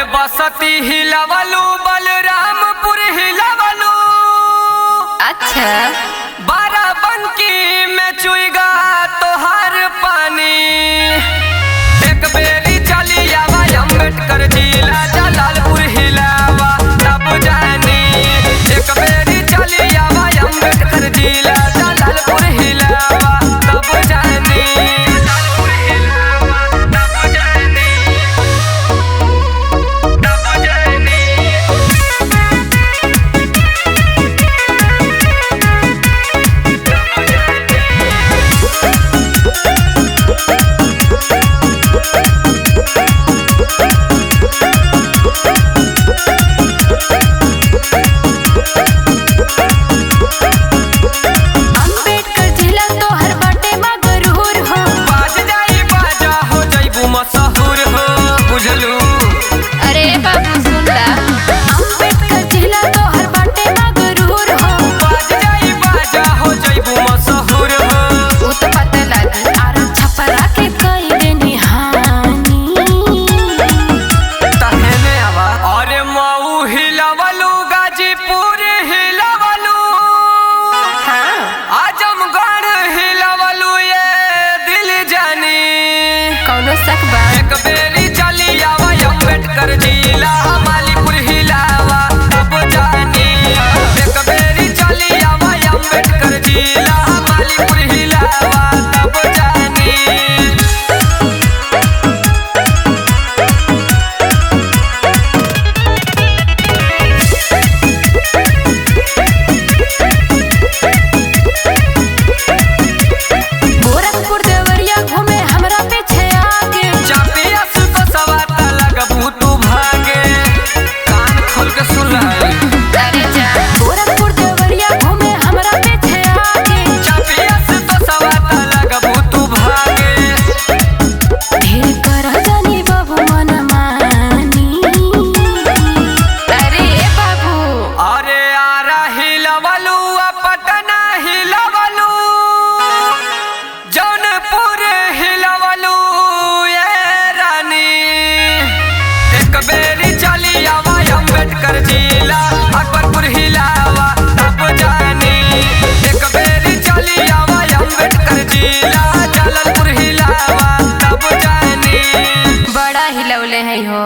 अरे बसती हिलवलू बलरामपुर हिलवलू। अच्छा बाराबंकी में चुईगा तोहार पानी। एक बेरी चली आवा अम्बेडकर जिला जलालपुर हिलावा तब जानी। एक बेरी चली आवा अम्बेडकर जिला जलालपुर हिलावा तब जानी। अरे बाबू सुन ला, अम्बेडकर जिला तो हर बाटे मगरूर हो। बाज जाई बाजा हो जइबू मशहूर हो। वो तो पता लगी आरा छपरा के कई देनी हानि। तहने आवा अरे मऊ हिलवलू गाजीपुर हिलवलू। हाँ आजमगढ़ हिलवलू ये दिल जानी। कौनो शक बा? एक बेरी चली आवा अम्बेडकर जिला मालीपुर हिलावा तब जानी। एक बेरी चली आवा अम्बेडकर जिला मालीपुर हिलावा तब जानी। गोरखपुर देवरिया घूमे हमरा पीछे आगे। चापिया से तो सवाता लगबू तू भागे। कान खोल के सुन रहा। अरे जा गोरखपुर देवरिया घूमे हमरा पीछे आगे। चापिया से तो सवाता लगबू तू भागे। ढेर कर जानी बाबू मन मानी। अरे बाबू अरे आरा हिलवलू पटना हिलवलू। जौनपुर हिलवलू ये रानी। एक बेरी चली आवा अम्बेडकर जिला अकबरपुर हिलावा तब जानी। एक बेरी चली आवा अम्बेडकर जिला जलालपुर हिलावा तब जानी। बड़ा हिलौले है हो।